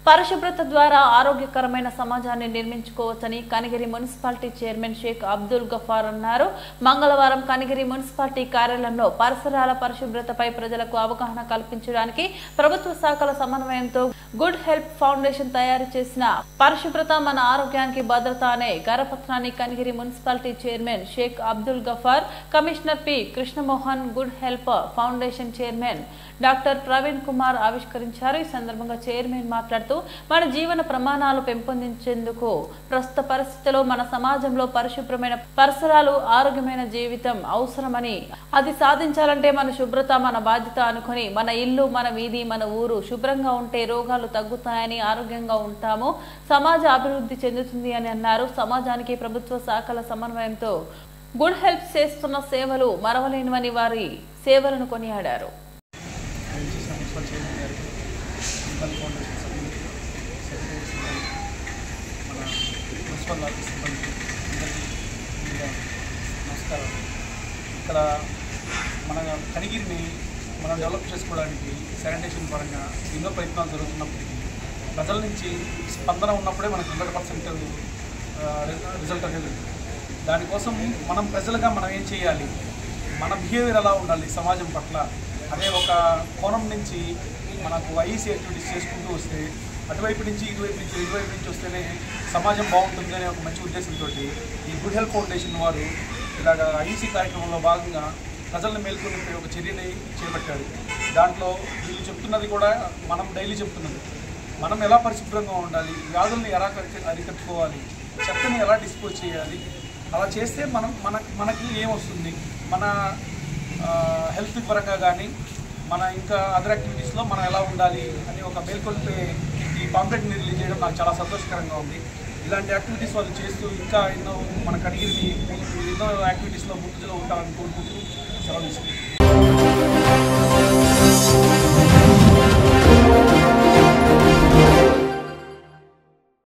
పరిశుభ్రత ద్వారా ఆరోగ్యకరమైన సమాజాన్ని నిర్మించుకోవచ్చని కనిగిరి మున్సిపాలిటీ చైర్మన్ షేక్ అబ్దుల్ గఫార్ అన్నారు. మంగళవారం కనిగిరి మున్సిపాలిటీ కార్యాలయంలో పరిసరాల పరిశుభ్రతపై ప్రజలకు అవగాహన కల్పించడానికి ప్రభుత్వ శాఖల సమన్వయంతో గుడ్ హెల్ప్ ఫౌండేషన్ తయారు చేసిన పరిశుభ్రత మన ఆరోగ్యానికి భద్రత అనే కరపత్రాన్ని Kanigiri municipality chairman Sheikh Abdul Gaffar, commissioner P Krishnamohan, good help foundation chairman doctor Praveen Kumar ఆవిష్కరించారు. ఈ సందర్భంగా చైర్మన్ మాట్లాడుతూ మన జీవన ప్రమాణాలు పెంపొందించేందుకు ప్రస్తుత పరిస్థితుల్లో మన సమాజంలో పరిశుభ్రమైన పరిసరాలు, ఆరోగ్యమైన జీవితం అవసరమని, అది సాధించాలంటే మన శుభ్రత మన బాధ్యత అనుకుని మన ఇల్లు, మన వీధి, మన ఊరు శుభ్రంగా ఉంటే రోగాలు తగ్గుతాయని, ఆరోగ్యంగా ఉంటాము, సమాజ అభివృద్ధి చెందుతుంది అని అన్నారు. సమాజానికి ప్రభుత్వ శాఖల సమన్వయంతో గుడ్ హెల్ప్ చేస్తున్న సేవలు మరవలేనివని వారి సేవలను కొనియాడారు. నమస్కారం. ఇక్కడ మన కనిగిరిని మనం డెవలప్ చేసుకోవడానికి శానిటేషన్ పరంగా ఎన్నో ప్రయత్నాలు జరుగుతున్నప్పటికీ ప్రజల నుంచి స్పందన ఉన్నప్పుడే మనకు 100% రిజల్ట్ అనేది ఉంటుంది. దానికోసం మనం ప్రజలుగా మనం ఏం చేయాలి, మన బిహేవియర్ ఎలా ఉండాలి సమాజం పట్ల అనే ఒక కోణం నుంచి మనకు ఐఈసీ యాక్టివిటీస్ చేసుకుంటూ వస్తే అటువైపు నుంచి ఇటువైపు నుంచి వస్తేనే సమాజం బాగుంటుంది అనే ఒక మంచి ఉద్దేశంతో ఈ గుడ్ హెల్ప్ ఫౌండేషన్ వారు ఇలాగ ఐఈసీ కార్యక్రమంలో భాగంగా ప్రజలను మేల్కొల్పే ఒక చర్యని చేపట్టారు. దాంట్లో వీళ్ళు చెప్తున్నది కూడా మనం డైలీ చెప్తున్నది, మనం ఎలా పరిశుభ్రంగా ఉండాలి, వ్యాధుల్ని ఎలా అరికట్టుకోవాలి, చెత్తని ఎలా డిస్పోజ్ చేయాలి, అలా చేస్తే మనకి ఏమొస్తుంది, మన హెల్త్ పరంగా కానీ మన ఇంకా అదర్ యాక్టివిటీస్లో మనం ఎలా ఉండాలి అని ఒక మేల్కొల్పే ఈ పాంప్లెట్ని రిలీజ్ చేయడం నాకు చాలా సంతోషకరంగా ఉంది. ఇలాంటి యాక్టివిటీస్ వాళ్ళు చేస్తూ ఇంకా ఎన్నో మన కనిగిరిని ఎన్నో యాక్టివిటీస్లో ముందులో ఉంటారని కోరుకుంటూ సెలవు తీసుకుంటాం.